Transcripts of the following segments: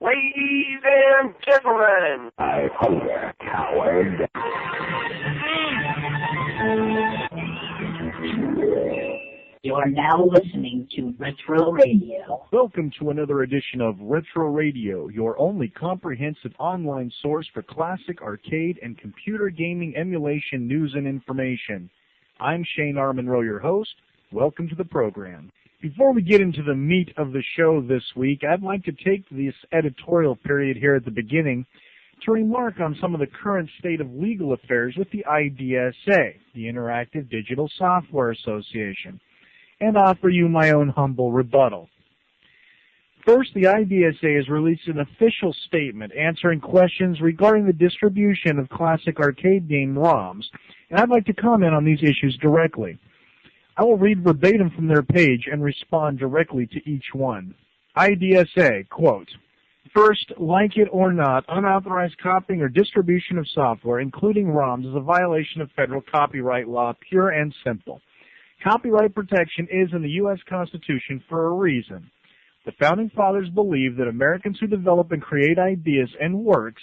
Ladies and gentlemen, I hunger, coward. You are now listening to Retro Radio. Welcome to another edition of Retro Radio, your only comprehensive online source for classic arcade and computer gaming emulation news and information. I'm Shane R. Monroe, your host. Welcome to the program. Before we get into the meat of the show this week, I'd like to take this editorial period here at the beginning to remark on some of the current state of legal affairs with the IDSA, the Interactive Digital Software Association, and offer you my own humble rebuttal. First, the IDSA has released an official statement answering questions regarding the distribution of classic arcade game ROMs, and I'd like to comment on these issues directly. I will read verbatim from their page and respond directly to each one. IDSA, quote, "First, like it or not, unauthorized copying or distribution of software, including ROMs, is a violation of federal copyright law, pure and simple. Copyright protection is in the U.S. Constitution for a reason. The Founding Fathers believed that Americans who develop and create ideas and works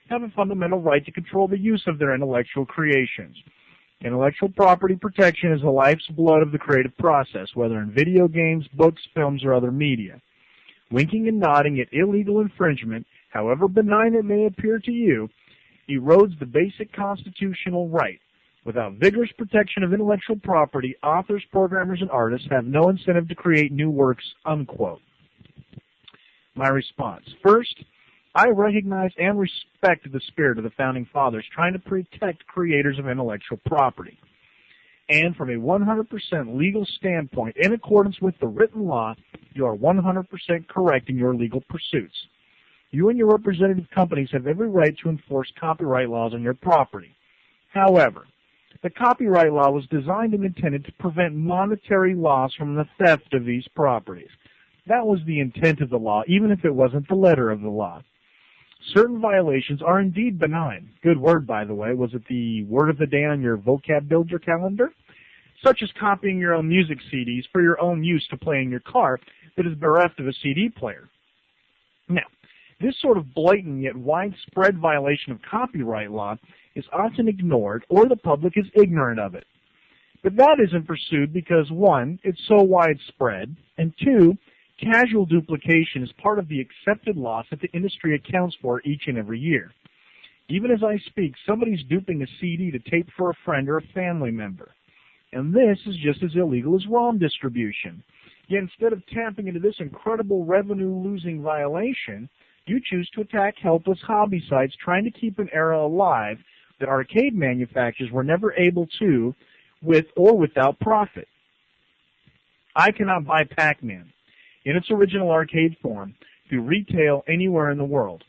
have a fundamental right to control the use of their intellectual creations. Intellectual property protection is the life's blood of the creative process, whether in video games, books, films, or other media. Winking and nodding at illegal infringement, however benign it may appear to you, erodes the basic constitutional right. Without vigorous protection of intellectual property, authors, programmers, and artists have no incentive to create new works," unquote. My response. First, I recognize and respect the spirit of the Founding Fathers trying to protect creators of intellectual property. And from a 100% legal standpoint, in accordance with the written law, you are 100% correct in your legal pursuits. You and your representative companies have every right to enforce copyright laws on your property. However, the copyright law was designed and intended to prevent monetary loss from the theft of these properties. That was the intent of the law, even if it wasn't the letter of the law. Certain violations are indeed benign. Good word, by the way. Was it the word of the day on your vocab builder calendar? Such as copying your own music CDs for your own use to play in your car that is bereft of a CD player. Now, this sort of blatant yet widespread violation of copyright law is often ignored or the public is ignorant of it. But that isn't pursued because, one, it's so widespread, and two, casual duplication is part of the accepted loss that the industry accounts for each and every year. Even as I speak, somebody's duping a CD to tape for a friend or a family member. And this is just as illegal as ROM distribution. Yet instead of tapping into this incredible revenue-losing violation, you choose to attack helpless hobby sites trying to keep an era alive that arcade manufacturers were never able to, with or without profit. I cannot buy Pac-Man in its original arcade form through retail anywhere in the world.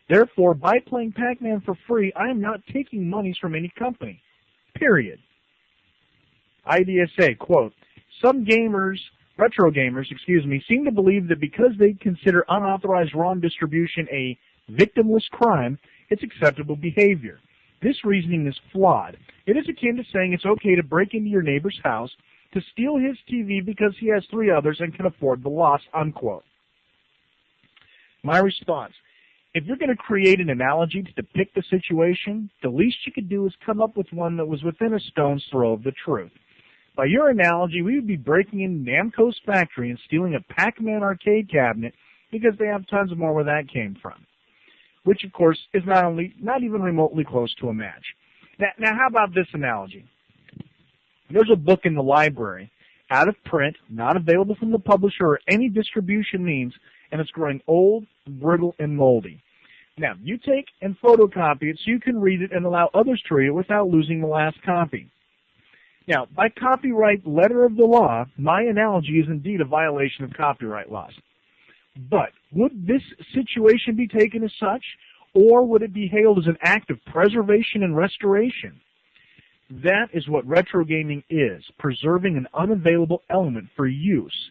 Therefore, by playing Pac-Man for free, I am not taking monies from any company. Period. IDSA, quote, "Some gamers, retro gamers, seem to believe that because they consider unauthorized ROM distribution a victimless crime, it's acceptable behavior. This reasoning is flawed. It is akin to saying it's okay to break into your neighbor's house to steal his TV because he has 3 others and can afford the loss," unquote. My response. If you're going to create an analogy to depict the situation, the least you could do is come up with one that was within a stone's throw of the truth. By your analogy, we would be breaking into Namco's factory and stealing a Pac-Man arcade cabinet because they have tons more where that came from, which, of course, is not even remotely close to a match. Now, how about this analogy? There's a book in the library, out of print, not available from the publisher or any distribution means, and it's growing old, brittle, and moldy. Now, you take and photocopy it so you can read it and allow others to read it without losing the last copy. Now, by copyright letter of the law, my analogy is indeed a violation of copyright laws. But would this situation be taken as such, or would it be hailed as an act of preservation and restoration? That is what retro gaming is, preserving an unavailable element for use.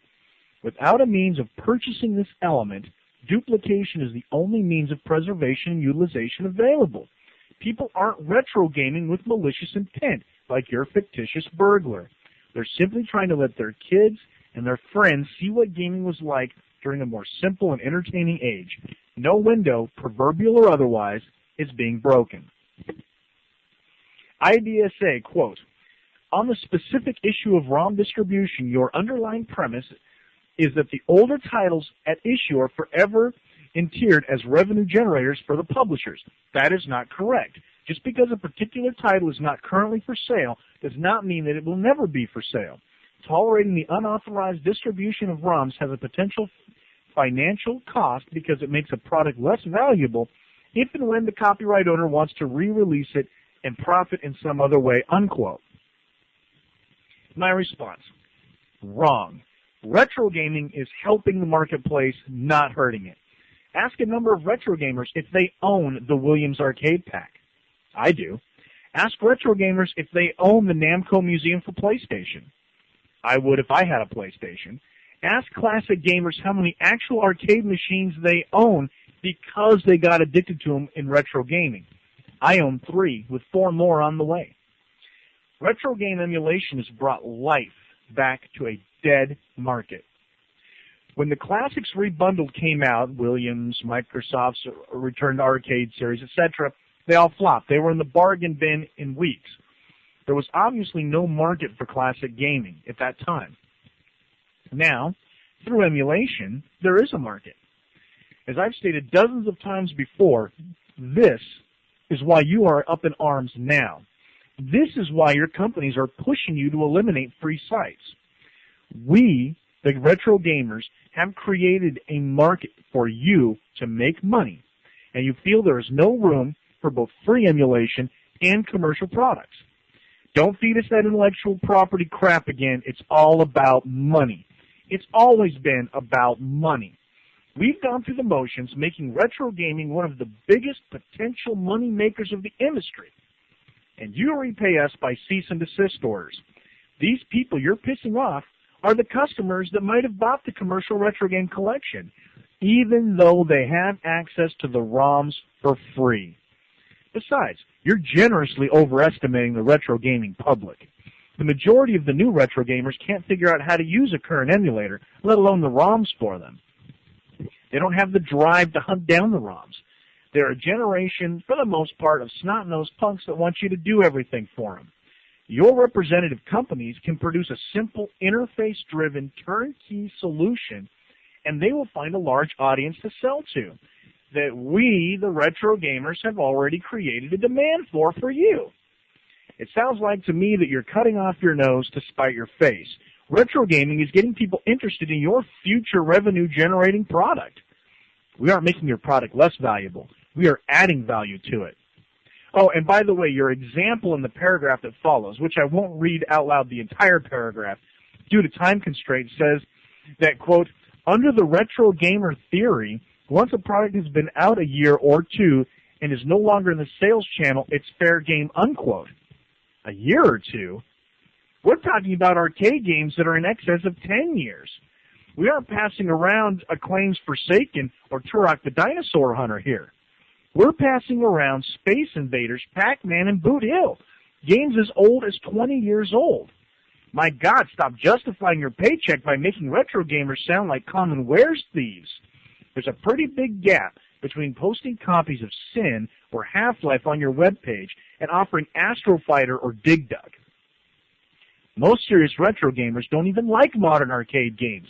Without a means of purchasing this element, duplication is the only means of preservation and utilization available. People aren't retro gaming with malicious intent, like your fictitious burglar. They're simply trying to let their kids and their friends see what gaming was like during a more simple and entertaining age. No window, proverbial or otherwise, is being broken. IDSA, quote, on the specific issue of ROM distribution, your underlying premise is that the older titles at issue are forever tiered as revenue generators for the publishers. That is not correct. Just because a particular title is not currently for sale does not mean that it will never be for sale. Tolerating the unauthorized distribution of ROMs has a potential financial cost because it makes a product less valuable if and when the copyright owner wants to re-release it and profit in some other way, unquote. My response, wrong. Retro gaming is helping the marketplace, not hurting it. Ask a number of retro gamers if they own the Williams Arcade Pack. I do. Ask retro gamers if they own the Namco Museum for PlayStation. I would if I had a PlayStation. Ask classic gamers how many actual arcade machines they own because they got addicted to them in retro gaming. I own 3, with 4 more on the way. Retro game emulation has brought life back to a dead market. When the Classics Rebundled came out, Williams, Microsoft's Return to Arcade series, etc., they all flopped. They were in the bargain bin in weeks. There was obviously no market for classic gaming at that time. Now, through emulation, there is a market. As I've stated dozens of times before, this is why you are up in arms now. This is why your companies are pushing you to eliminate free sites. We, the retro gamers, have created a market for you to make money, and you feel there is no room for both free emulation and commercial products. Don't feed us that intellectual property crap again. It's all about money. It's always been about money. We've gone through the motions, making retro gaming one of the biggest potential money makers of the industry. And you repay us by cease and desist orders. These people you're pissing off are the customers that might have bought the commercial retro game collection, even though they have access to the ROMs for free. Besides, you're generously overestimating the retro gaming public. The majority of the new retro gamers can't figure out how to use a current emulator, let alone the ROMs for them. They don't have the drive to hunt down the ROMs. They're a generation, for the most part, of snot-nosed punks that want you to do everything for them. Your representative companies can produce a simple, interface-driven, turnkey solution, and they will find a large audience to sell to that we, the retro gamers, have already created a demand for you. It sounds like to me that you're cutting off your nose to spite your face. Retro gaming is getting people interested in your future revenue-generating product. We aren't making your product less valuable. We are adding value to it. Oh, and by the way, your example in the paragraph that follows, which I won't read out loud the entire paragraph due to time constraints, says that, quote, under the retro gamer theory, once a product has been out a year or two and is no longer in the sales channel, it's fair game, unquote. A year or two? We're talking about arcade games that are in excess of 10 years. We aren't passing around Acclaim's Forsaken or Turok the Dinosaur Hunter here. We're passing around Space Invaders, Pac-Man, and Boot Hill, games as old as 20 years old. My God, stop justifying your paycheck by making retro gamers sound like common wares thieves. There's a pretty big gap between posting copies of Sin or Half-Life on your webpage and offering Astro Fighter or Dig Dug. Most serious retro gamers don't even like modern arcade games.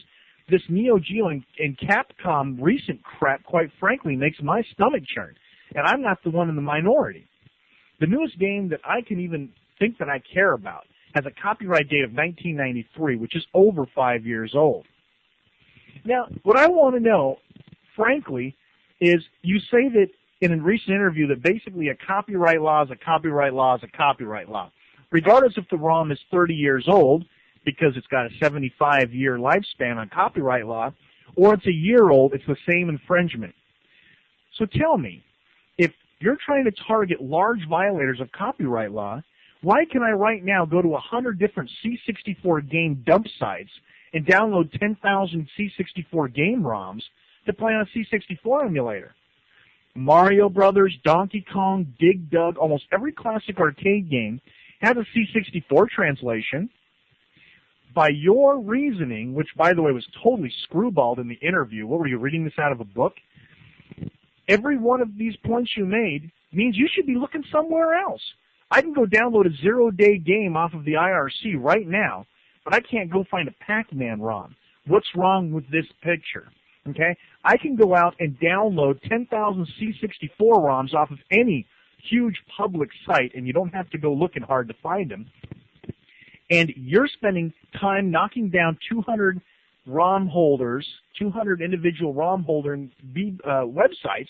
This Neo Geo and Capcom recent crap, quite frankly, makes my stomach churn, and I'm not the one in the minority. The newest game that I can even think that I care about has a copyright date of 1993, which is over 5 years old. Now, what I want to know, frankly, is you say that in a recent interview that basically a copyright law is a copyright law is a copyright law. Regardless if the ROM is 30 years old, because it's got a 75-year lifespan on copyright law, or it's a year old, it's the same infringement. So tell me, if you're trying to target large violators of copyright law, why can I right now go to 100 different C64 game dump sites and download 10,000 C64 game ROMs to play on a C64 emulator? Mario Brothers, Donkey Kong, Dig Dug, almost every classic arcade game has a C64 translation. By your reasoning, which, by the way, was totally screwballed in the interview, what were you, reading this out of a book? every one of these points you made means you should be looking somewhere else. I can go download a 0-day game off of the IRC right now, but I can't go find a Pac-Man ROM. What's wrong with this picture? Okay? I can go out and download 10,000 C64 ROMs off of any huge public site, and you don't have to go looking hard to find them. And you're spending time knocking down 200 ROM holders, 200 individual ROM holder websites,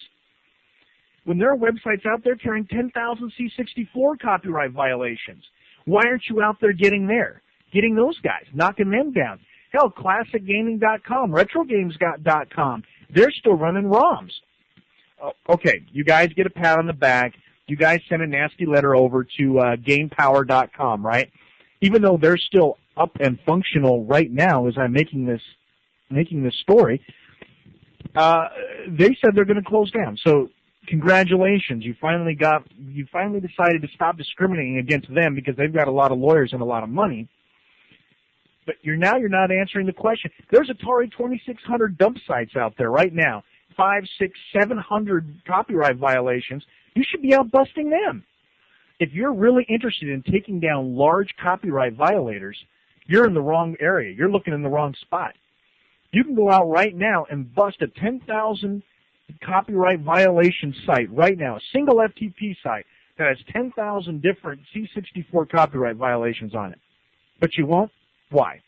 when there are websites out there carrying 10,000 C64 copyright violations. Why aren't you out there getting those guys, knocking them down? Hell, ClassicGaming.com, RetroGames.com, they're still running ROMs. Okay, you guys get a pat on the back. You guys send a nasty letter over to GamePower.com, right? Even though they're still up and functional right now as I'm making this story, they said they're going to close down. So congratulations, you finally decided to stop discriminating against them because they've got a lot of lawyers and a lot of money. But you're not answering the question. There's Atari 2600 dump sites out there right now, 500, 600, 700 copyright violations. You should be out busting them. If you're really interested in taking down large copyright violators, you're in the wrong area. You're looking in the wrong spot. You can go out right now and bust a 10,000 copyright violation site right now, a single FTP site that has 10,000 different C64 copyright violations on it. But you won't? Why?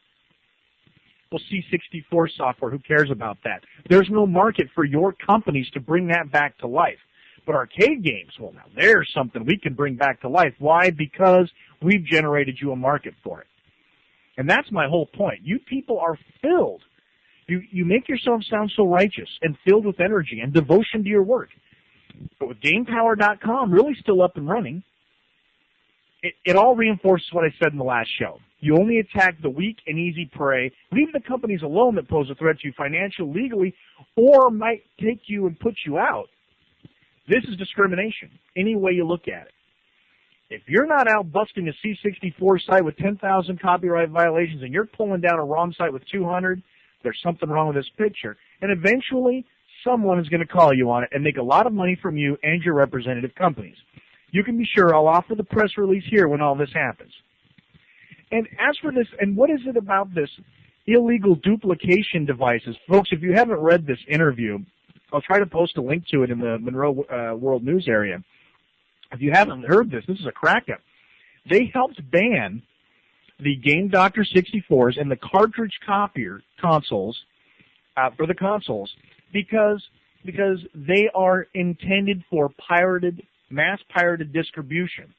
Well, C64 software, who cares about that? There's no market for your companies to bring that back to life. But arcade games, well, now there's something we can bring back to life. Why? Because we've generated you a market for it. And that's my whole point. You people are filled. You make yourself sound so righteous and filled with energy and devotion to your work. But with GamePower.com really still up and running, it all reinforces what I said in the last show. You only attack the weak and easy prey. Leave the companies alone that pose a threat to you financially, legally, or might take you and put you out. This is discrimination, any way you look at it. If you're not out busting a C64 site with 10,000 copyright violations and you're pulling down a ROM site with 200, there's something wrong with this picture. And eventually, someone is going to call you on it and make a lot of money from you and your representative companies. You can be sure I'll offer the press release here when all this happens. And as for this, and what is it about this illegal duplication devices? Folks, if you haven't read this interview, I'll try to post a link to it in the Monroe World News area. If you haven't heard this is a crack-up. They helped ban the Game Doctor 64s and the cartridge copier consoles for the consoles because they are intended for mass pirated distribution.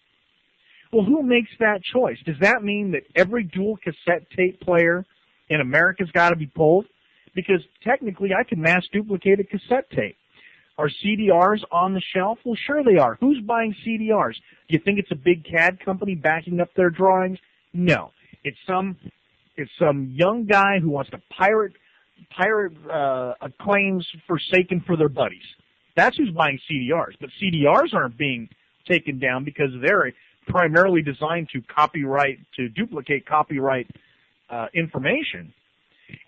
Well, who makes that choice? Does that mean that every dual cassette tape player in America's got to be pulled? Because technically I can mass duplicate a cassette tape. Are CDRs on the shelf? Well, sure they are. Who's buying CDRs? Do you think it's a big CAD company backing up their drawings? No. It's some young guy who wants to pirate claims forsaken for their buddies. That's who's buying CDRs. But CDRs aren't being taken down because they're primarily designed to duplicate copyright information.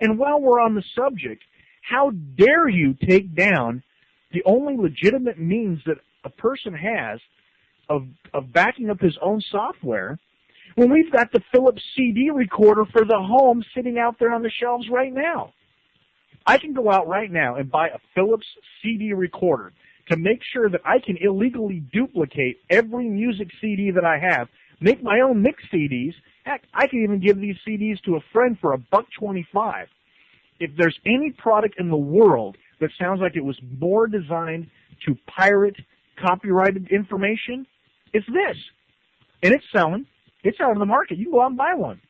And while we're on the subject, how dare you take down the only legitimate means that a person has of backing up his own software when we've got the Philips CD recorder for the home sitting out there on the shelves right now? I can go out right now and buy a Philips CD recorder to make sure that I can illegally duplicate every music CD that I have, make my own mix CDs. Heck, I can even give these CDs to a friend for $1.25. If there's any product in the world that sounds like it was more designed to pirate copyrighted information, it's this. And it's selling. It's out on the market. You can go out and buy one.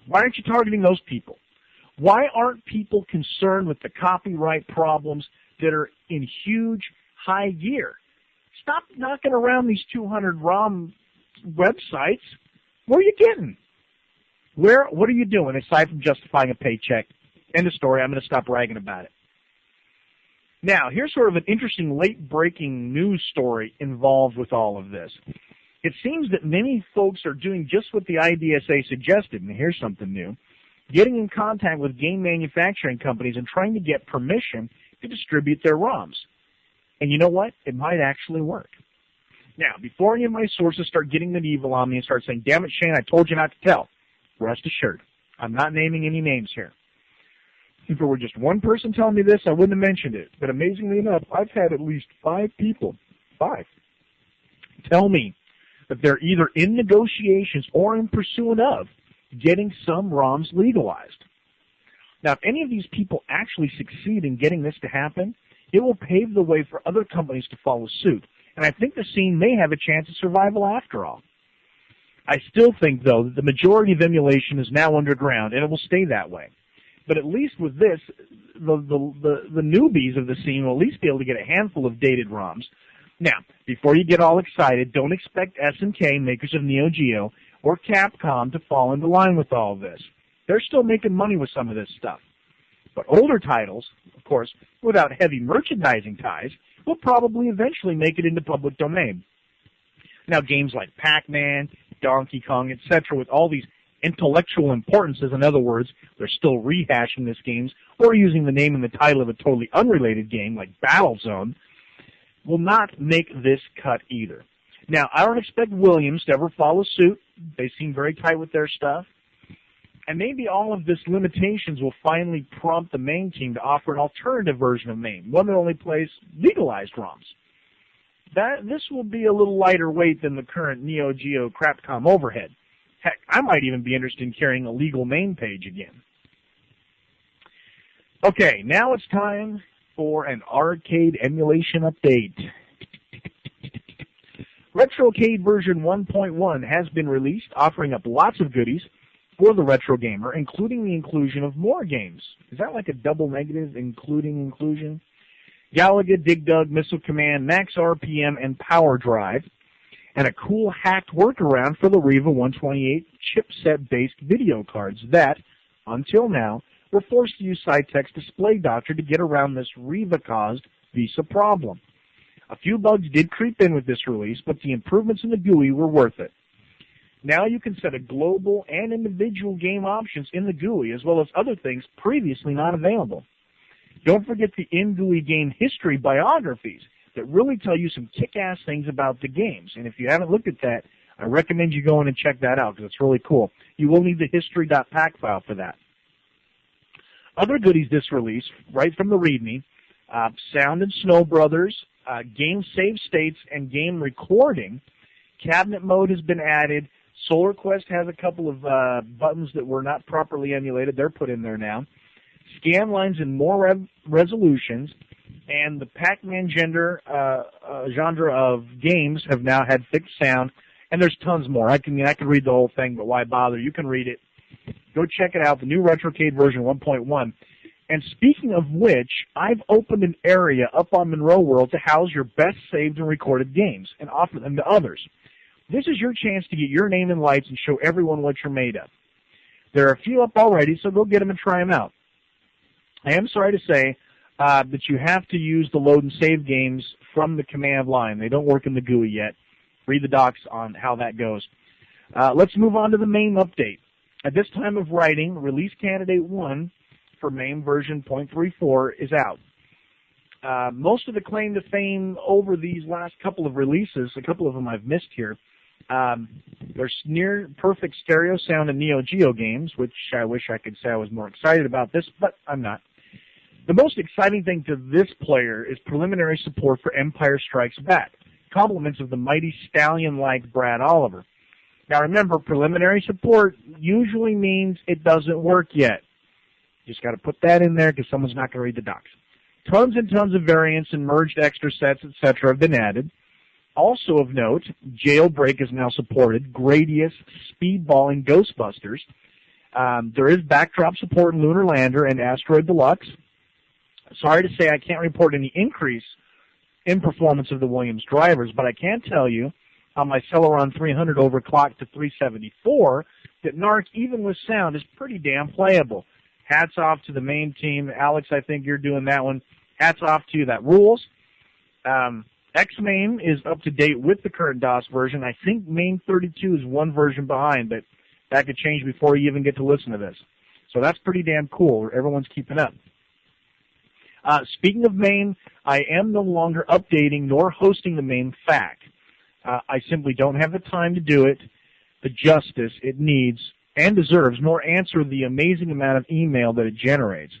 Why aren't you targeting those people? Why aren't people concerned with the copyright problems that are in huge, high gear? Stop knocking around these 200 ROM websites. Where are you getting? What are you doing aside from justifying a paycheck? End of story. I'm going to stop bragging about it. Now, here's sort of an interesting late-breaking news story involved with all of this. It seems that many folks are doing just what the IDSA suggested, and here's something new, getting in contact with game manufacturing companies and trying to get permission to distribute their ROMs. And you know what? It might actually work. Now, before any of my sources start getting medieval on me and start saying, damn it, Shane, I told you not to tell, rest assured, I'm not naming any names here. If it were just one person telling me this, I wouldn't have mentioned it. But amazingly enough, I've had at least 5 people, 5, tell me that they're either in negotiations or in pursuit of getting some ROMs legalized. Now, if any of these people actually succeed in getting this to happen, it will pave the way for other companies to follow suit. And I think the scene may have a chance of survival after all. I still think, though, that the majority of emulation is now underground, and it will stay that way. But at least with this, the newbies of the scene will at least be able to get a handful of dated ROMs. Now, before you get all excited, don't expect SNK, makers of Neo Geo, or Capcom to fall into line with all of this. They're still making money with some of this stuff. But older titles, of course, without heavy merchandising ties, will probably eventually make it into public domain. Now, games like Pac-Man, Donkey Kong, etc., with all these intellectual importances, in other words, they're still rehashing these games or using the name and the title of a totally unrelated game like Battlezone, will not make this cut either. Now, I don't expect Williams to ever follow suit. They seem very tight with their stuff. And maybe all of this limitations will finally prompt the MAME team to offer an alternative version of MAME, one that only plays legalized ROMs. This will be a little lighter weight than the current Neo Geo Crapcom overhead. Heck, I might even be interested in carrying a legal MAME page again. Okay, now it's time for an arcade emulation update. RetroCade version 1.1 has been released, offering up lots of goodies for the retro gamer, including the inclusion of more games. Is that like a double negative, including inclusion? Galaga, Dig Dug, Missile Command, Max RPM, and Power Drive, and a cool hacked workaround for the Riva 128 chipset-based video cards that, until now, were forced to use Cytek's Display Doctor to get around this Riva-caused VISA problem. A few bugs did creep in with this release, but the improvements in the GUI were worth it. Now you can set a global and individual game options in the GUI, as well as other things previously not available. Don't forget the in-GUI game history biographies that really tell you some kick-ass things about the games. And if you haven't looked at that, I recommend you go in and check that out because it's really cool. You will need the history.pack file for that. Other goodies this release, right from the README, Sound and Snow Brothers, game save states, and game recording. Cabinet mode has been added. Solar Quest has a couple of buttons that were not properly emulated. They're put in there now. Scan lines in more resolutions, and the Pac-Man genre of games have now had fixed sound, and there's tons more. I can read the whole thing, but why bother? You can read it. Go check it out, the new RetroCade version 1.1. And speaking of which, I've opened an area up on Monroe World to house your best saved and recorded games and offer them to others. This is your chance to get your name in lights and show everyone what you're made of. There are a few up already, so go get them and try them out. I am sorry to say that you have to use the load and save games from the command line. They don't work in the GUI yet. Read the docs on how that goes. Let's move on to the MAME update. At this time of writing, release candidate 1 for MAME version 0.34 is out. Most of the claim to fame over these last couple of releases, a couple of them I've missed here, there's near perfect stereo sound in Neo Geo games, which I wish I could say I was more excited about this, but I'm not. The most exciting thing to this player is preliminary support for Empire Strikes Back, compliments of the mighty stallion-like Brad Oliver. Now remember, preliminary support usually means it doesn't work yet. Just got to put that in there because someone's not going to read the docs. Tons and tons of variants and merged extra sets, etc. have been added. Also of note, Jailbreak is now supported, Gradius, Speedball, and Ghostbusters. There is backdrop support in Lunar Lander and Asteroid Deluxe. Sorry to say I can't report any increase in performance of the Williams drivers, but I can tell you on my Celeron 300 overclocked to 374 that NARC, even with sound, is pretty damn playable. Hats off to the MAME team. Alex, I think you're doing that one. Hats off to you. That rules. X-MAME is up to date with the current DOS version. I think MAME 32 is one version behind, but that could change before you even get to listen to this. So that's pretty damn cool. Everyone's keeping up. Speaking of MAME, I am no longer updating nor hosting the MAME FAQ. I simply don't have the time to do it, the justice it needs and deserves, nor answer the amazing amount of email that it generates.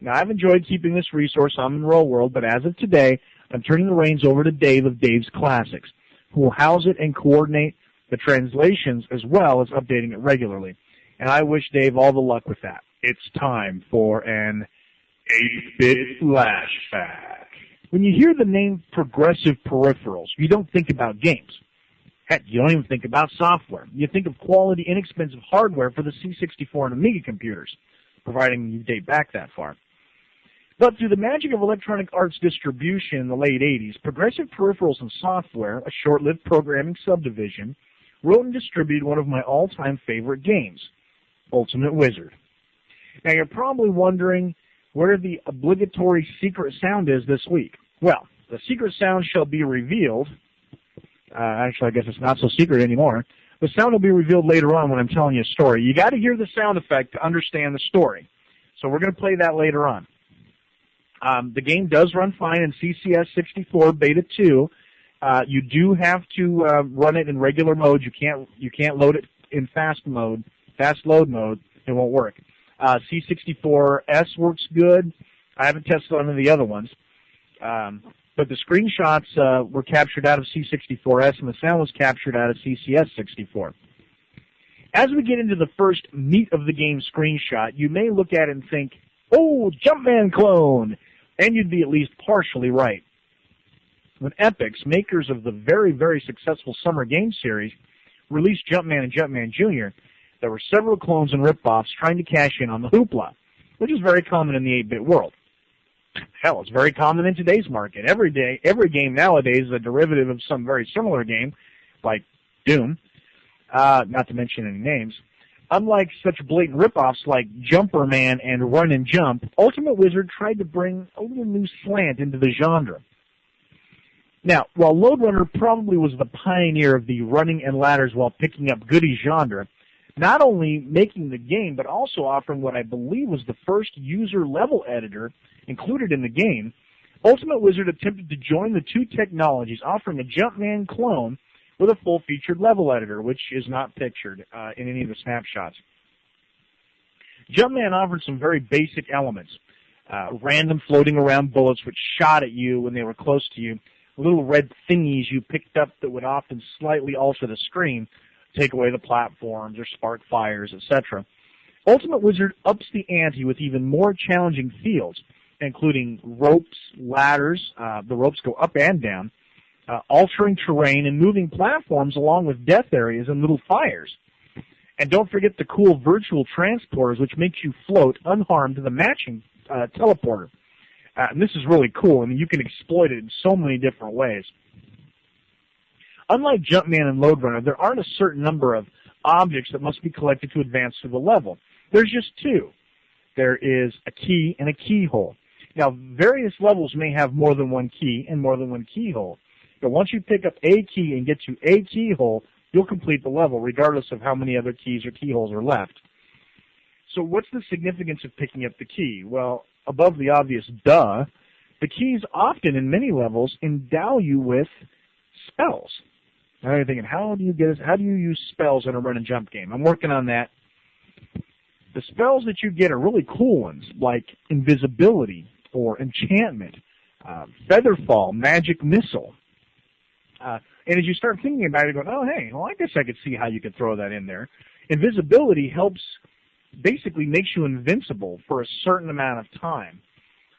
Now, I've enjoyed keeping this resource on Monroe World, but as of today, I'm turning the reins over to Dave of Dave's Classics, who will house it and coordinate the translations as well as updating it regularly. And I wish Dave all the luck with that. It's time for an 8-bit flashback. When you hear the name Progressive Peripherals, you don't think about games. Heck, you don't even think about software. You think of quality, inexpensive hardware for the C64 and Amiga computers, providing you date back that far. But through the magic of Electronic Arts distribution in the late 80s, Progressive Peripherals and Software, a short-lived programming subdivision, wrote and distributed one of my all-time favorite games, Ultimate Wizard. Now, you're probably wondering where the obligatory secret sound is this week. Well, the secret sound shall be revealed. Actually, I guess it's not so secret anymore. The sound will be revealed later on when I'm telling you a story. You got to hear the sound effect to understand the story. So we're going to play that later on. The game does run fine in CCS 64 Beta 2. You do have to run it in regular mode. You can't load it in fast load mode. It won't work. C64S works good. I haven't tested on any of the other ones. But the screenshots were captured out of C64S, and the sound was captured out of CCS 64. As we get into the first meat of the game screenshot, you may look at it and think, oh, Jumpman clone! And you'd be at least partially right. When Epix, makers of the very, very successful Summer Game Series, released Jumpman and Jumpman Jr., there were several clones and rip-offs trying to cash in on the hoopla, which is very common in the 8-bit world. Hell, it's very common in today's market. Every game nowadays is a derivative of some very similar game, like Doom, not to mention any names. Unlike such blatant rip-offs like Jumper Man and Run and Jump, Ultimate Wizard tried to bring a little new slant into the genre. Now, while Lode Runner probably was the pioneer of the running and ladders while picking up goodies genre, not only making the game, but also offering what I believe was the first user level editor included in the game, Ultimate Wizard attempted to join the two technologies, offering a Jumpman clone with a full-featured level editor, which is not pictured in any of the snapshots. Jumpman offered some very basic elements, random floating around bullets which shot at you when they were close to you, little red thingies you picked up that would often slightly alter the screen, take away the platforms or spark fires, etc. Ultimate Wizard ups the ante with even more challenging fields, including ropes, ladders, the ropes go up and down, altering terrain and moving platforms along with death areas and little fires. And don't forget the cool virtual transporters, which makes you float unharmed to the matching teleporter. And this is really cool. I mean, you can exploit it in so many different ways. Unlike Jumpman and Lode Runner, there aren't a certain number of objects that must be collected to advance through the level. There's just two. There is a key and a keyhole. Now, various levels may have more than one key and more than one keyhole. But once you pick up a key and get to a keyhole, you'll complete the level, regardless of how many other keys or keyholes are left. So what's the significance of picking up the key? Well, above the obvious duh, the keys often, in many levels, endow you with spells. Now you're thinking, how do you use spells in a run and jump game? I'm working on that. The spells that you get are really cool ones, like invisibility or enchantment, featherfall, magic missile. And as you start thinking about it, you go, oh, hey, well, I guess I could see how you could throw that in there. Invisibility basically makes you invincible for a certain amount of time.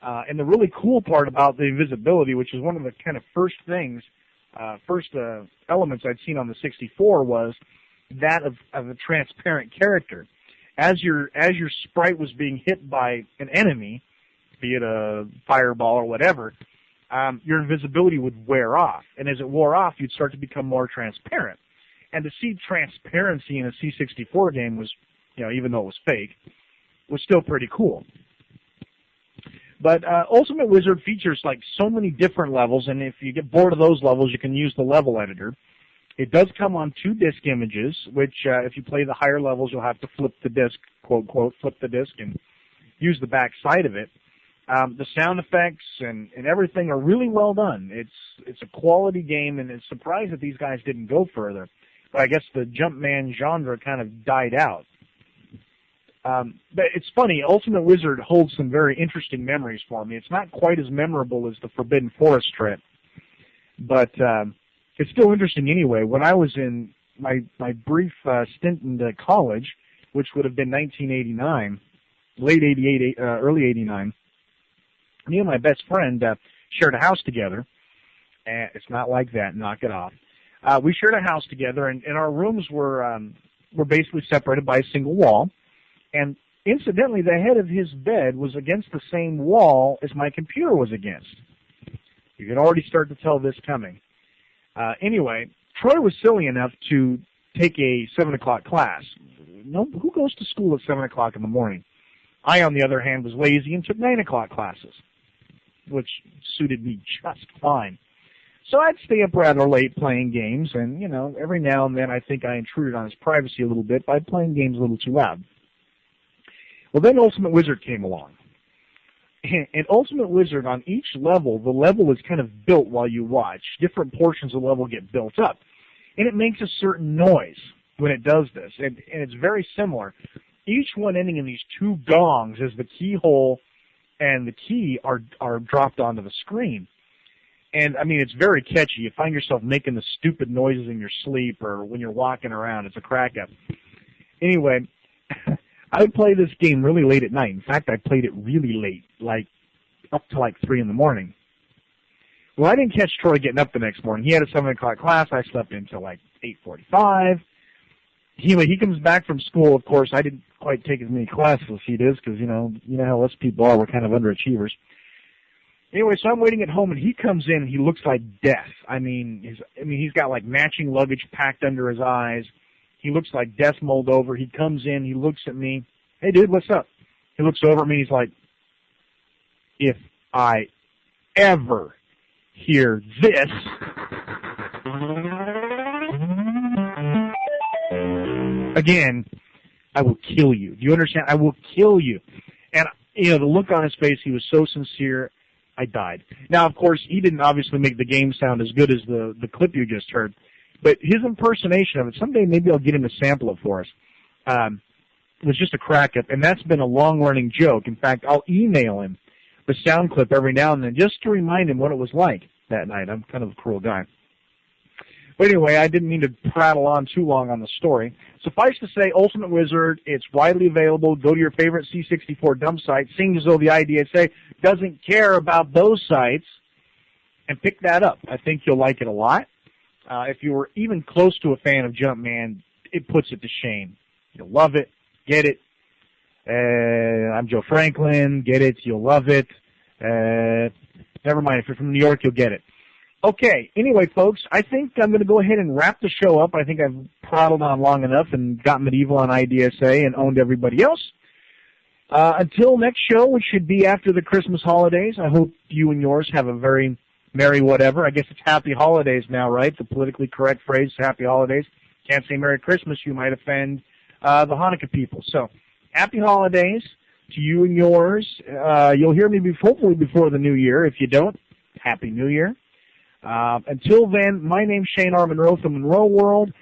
And the really cool part about the invisibility, which is one of the kind of first elements I'd seen on the 64, was that of a transparent character. As your sprite was being hit by an enemy, be it a fireball or whatever, your invisibility would wear off. And as it wore off, you'd start to become more transparent. And to see transparency in a C64 game was, even though it was fake, was still pretty cool. But Ultimate Wizard features like so many different levels, and if you get bored of those levels, you can use the level editor. It does come on 2 disc images, which if you play the higher levels, you'll have to flip the disc, quote, quote, flip the disc and use the back side of it. The sound effects and everything are really well done. It's a quality game, and it's surprised that these guys didn't go further. But I guess the Jumpman genre kind of died out. But it's funny, Ultimate Wizard holds some very interesting memories for me. It's not quite as memorable as the Forbidden Forest trip, but it's still interesting anyway. When I was in my brief stint in college, which would have been 1989, late 88, early 89, me and my best friend shared a house together. And it's not like that. Knock it off. We shared a house together, and our rooms were basically separated by a single wall. And incidentally, the head of his bed was against the same wall as my computer was against. You can already start to tell this coming. Anyway, Troy was silly enough to take a 7 o'clock class. No, who goes to school at 7 o'clock in the morning? I, on the other hand, was lazy and took 9 o'clock classes, which suited me just fine. So I'd stay up rather late playing games, and, you know, every now and then I think I intruded on his privacy a little bit by playing games a little too loud. Well, then Ultimate Wizard came along. And Ultimate Wizard, on each level, the level is kind of built while you watch. Different portions of the level get built up. And it makes a certain noise when it does this. And it's very similar. Each one ending in these two gongs as the keyhole and the key are dropped onto the screen. And, I mean, it's very catchy. You find yourself making the stupid noises in your sleep or when you're walking around. It's a crack-up. Anyway, I would play this game really late at night. In fact, I played it really late, like up to like 3 in the morning. Well, I didn't catch Troy getting up the next morning. He had a 7 o'clock class. I slept until like 8:45. He comes back from school. Of course, I didn't quite take as many classes as he does because, you know how us people are. We're kind of underachievers. Anyway, so I'm waiting at home, and he comes in, and he looks like death. I mean, he's got like matching luggage packed under his eyes. He looks like death mulled over. He comes in, he looks at me. Hey, dude, what's up? He looks over at me, he's like, if I ever hear this, again, I will kill you. Do you understand? I will kill you. And, you know, the look on his face, he was so sincere, I died. Now, of course, he didn't obviously make the game sound as good as the clip you just heard. But his impersonation of it, someday maybe I'll get him to sample it for us, was just a crack-up, and that's been a long-running joke. In fact, I'll email him the sound clip every now and then just to remind him what it was like that night. I'm kind of a cruel guy. But anyway, I didn't mean to prattle on too long on the story. Suffice to say, Ultimate Wizard, it's widely available. Go to your favorite C64 dump site, seeing as though the IDSA doesn't care about those sites, and pick that up. I think you'll like it a lot. If you were even close to a fan of Jumpman, it puts it to shame. You'll love it. Get it. I'm Joe Franklin. Get it. You'll love it. Never mind. If you're from New York, you'll get it. Okay. Anyway, folks, I think I'm going to go ahead and wrap the show up. I think I've prattled on long enough and got medieval on IDSA and owned everybody else. Until next show, which should be after the Christmas holidays, I hope you and yours have a very Merry whatever. I guess it's Happy Holidays now, right? The politically correct phrase, Happy Holidays. Can't say Merry Christmas. You might offend the Hanukkah people. So, Happy Holidays to you and yours. You'll hear me hopefully before the new year. If you don't, Happy New Year. Until then, my name's Shane R. Monroe from Monroe World.